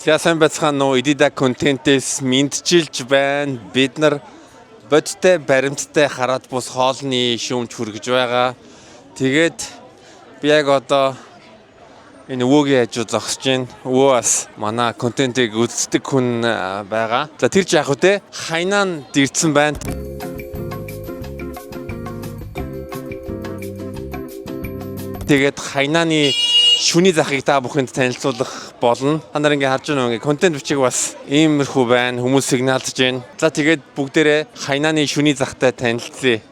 За сайн байцгаана уу? Эдида контентээс мэдчилж байна. Бид нар бодтой баримттай хараад бус хоолны шүүмж хүргэж байгаа. Тэгээд би яг одоо энэ өвөөгийн хажуу зогсож байна. Өвөө бас манай контентыг үздэг хүн байгаа. За тэр ч яг үү те хайнаа дэрдсэн байна. Тэгээд хайнааны шүний захыг та бүхэнд танилцуулах болно. Та нар ингээ харж байгаа ингээ контент бичиг бас иймэрхүү байна. Хүмүүс сигналдж байна. За тэгээд бүгдээрээ хайнааны шүний захтай танилцъя.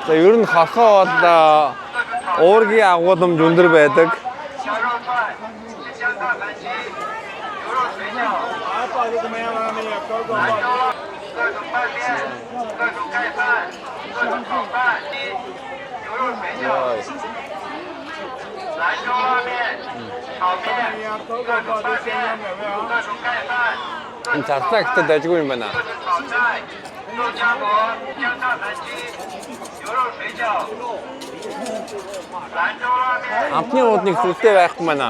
За ер нь хорхоо бол уургийн агуулмж өндөр байдаг. Энэ цартагт дайггүй юм байна. Амтны уудныг сүлтэй байхгүй байна.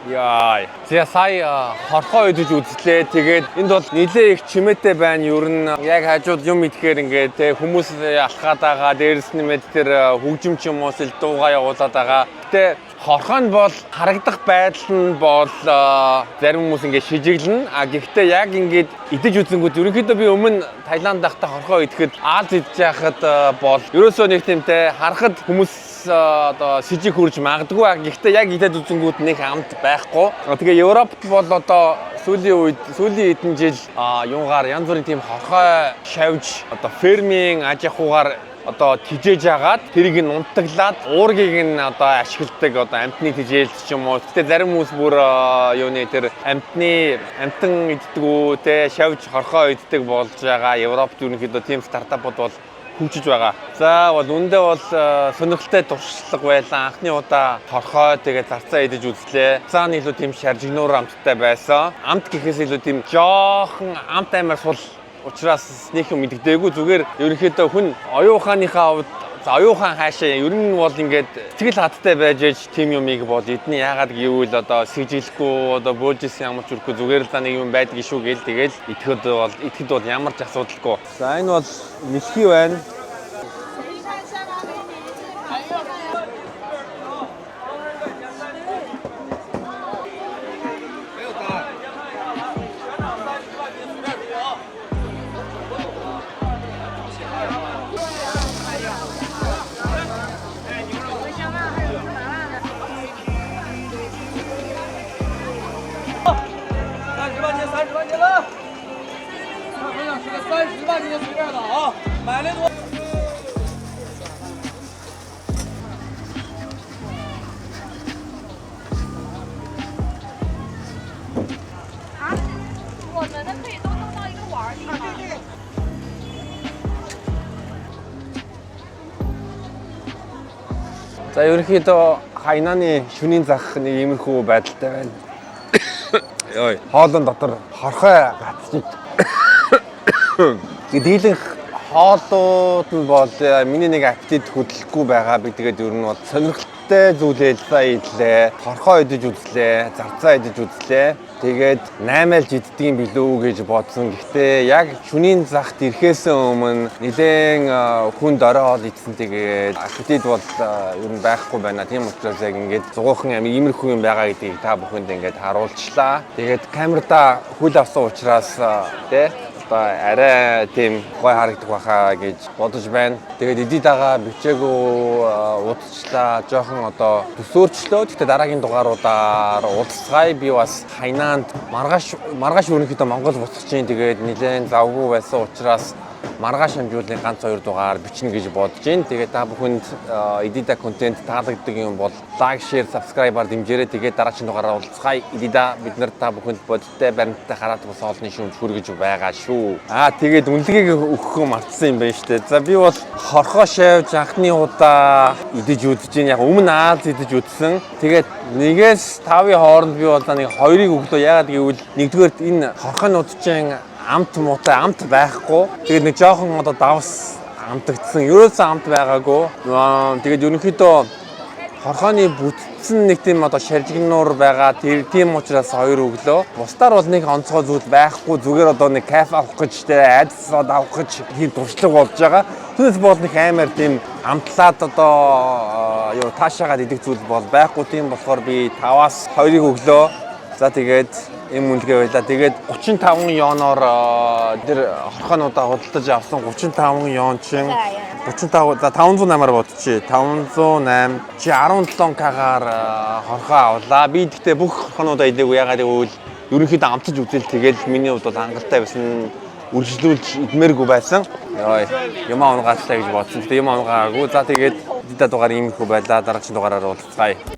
Яа. За сая хорхоо идэж үзлээ. Тэгээд энд бол нэлээ их чимээтэй байна. Ер нь яг хажууд юм идэхээр ингээд те хүмүүс алхаад байгаа. Дээрс нэмээд тэр хөгжимч юм уус ил дуугаа явуулаад байгаа. Гэтэ хорхоо нь бол харагдах байдал нь бол зарим хүмүүс ингээд шижиглэн. Гэхдээ яг ингээд идэж үзэнгүүт ерөнхийдөө би өмнө Таиланд дахта хорхоо идэхэд Аз идэж байхад бол ерөөсөө нэг тиймтэй харахад хүмүүс одоо сижиг хурж магадгүй. Гэхдээ яг идээд үзэнгүүт нэг амт байхгүй. Тэгээ Европт бол одоо сүүлийн хэдэн жил юугаар янз бүрийн тийм хорхой шавж одоо фермийн аж ахуйгаар одоо тижээж агаад тэрийг нь унтаглаад уургийг нь одоо ашигладаг одоо амтны тижээлч юм уу. Гэтэ зарим хүмүүс бүр юуны тэр амтан иддэг үү те шавж хорхоо иддэг болж байгаа. Европт ерөнхийдөө тийм стартапууд бол хөгжиж байгаа. За бол үндэ бол сонирхолтой туршлага байлаа. Анхны удаа хорхоо тэгээд зарцаа идэж үзлээ. Цаана илүү тийм шаржигнуур амттай байсан. Амт гэхээс илүү тийм жоохон амт аймаар сул учраас нэг юм мэддэггүй. Зүгээр ерөнхийдөө хүн оюуханыхаа хувьд оюухан хаашаа ер нь бол ингээд сэтгэл хаттай байж ээж тийм юмыг бол эдний яагаад гэвэл одоо сэжиглэхгүй одоо бөөлжсэн ямар ч үрхгүй зүгээр л нэг юм байдаг шүү гээл тэгэл итгэхэд бол ямар ч асуудалгүй. За энэ бол мэлхий байна. За ерөнхийдөө хайнааны шөнийн зах нэг иймэрхүү байдалтай байна. Хоолон дотор хорхой гацчих. Дийлэнх хоолууд нь бол миний нэг аппетит хөдлөхгүй байгаа. Би тэгээд ер нь бол сонирхолтой зүйлээ сая хорхоо идэж үзлээ, зарцаа идэж үзлээ. Тэгээд 8-aalж иддгийм билүү гэж бодсон. Гэхдээ яг шөнийн цагт ирэхээс өмнө нэлээд хүнд орой хоол идсэн. Тэгээд аппетит бол ер нь байхгүй байна. Тийм учраас яг ингээд зугаахан амир иймэрхүү юм байгаа гэдгийг та бүхэнд ингээд харуулчлаа. Тэгээд камертаа хөл авсан учраас тий арай тийм гой харагдах байхаа гэж бодож байна. Тэгээд эдидагаа бичээгүй удаачлаа. Жохон одоо төсөөрчлөө. Гэхдээ дараагийн дугааруудаар уулзцай. Би бас Хайнаанд маргааш ерөнхийдөө Монгол буцах чинь тэгээд нэлээд завгүй байсан учраас маргааш амжуулын ганц 2 дугаар бичнэ гэж бодож байна. Тэгээд та бүхэнд Эдида контент таалагддаг юм бол лайк, шеэр, сабскрайбаар дэмжээрэй. Тэгээд дараагийн дугаараар уулзцай. Эдида бид нар та бүхэнд бодиттой баримттай хараад бас олонний шүүмж хүргэж байгаа шүү. Тэгээд үнэлгээг өгөхөө мартсан юм байна шүү дээ. За би бол хорхоо шавж анхны удаа идэж үзэж байна. Яг өмнө Аз идэж үзсэн. Тэгээд 1-5 хооронд би бол нэг 2-ыг өглөө яагаад гэвэл нэгдүгээр энэ хорхоонуудын амт муутай амт байхгүй. Тэгээд нэг жоохон одоо давс амтагдсан. Ерөөсөө амт байгаагүй. Тэгээд ерөнхийдөө хорхооны бүтцэн нэг тийм одоо шаржигнуур байгаа. Тийм учраас 2 өглөө. Бусдаар бол нэг онцгой зүйл байхгүй. Зүгээр одоо нэг кафе авах гэж айдсаад авах гэж тийм туршлага болж байгаа. Түүнээс бол нэг амар тийм амтлаад одоо таашаагаад идэх зүйл бол байхгүй. Тийм болохоор би 5-аас 2-ыг өглөө. За тэгээд юм үнэлгээ байлаа. Тэгээд 35 ёоноор тэр хорхоонуудаа худалдаж авсан 35 ёон чинь 35 за 508-аар бодчих. 508 чи 17к-аар хорхоо авлаа. Би гэхдээ бүх хорхоонуудаа идээгүй. Ягаад гэвэл ерөнхийдөө амтаж үзэл тэгээд миний хувьд бол хангалттай байсан. Үргэлжлүүлж идмээргүй байсан. Юм аваагаалаа гэж бодсон. Гэхдээ юм аваагаагүй. За тэгээд эдэ дугаар иймэрхүү байлаа. Дараагийн дугаараар уулзцай.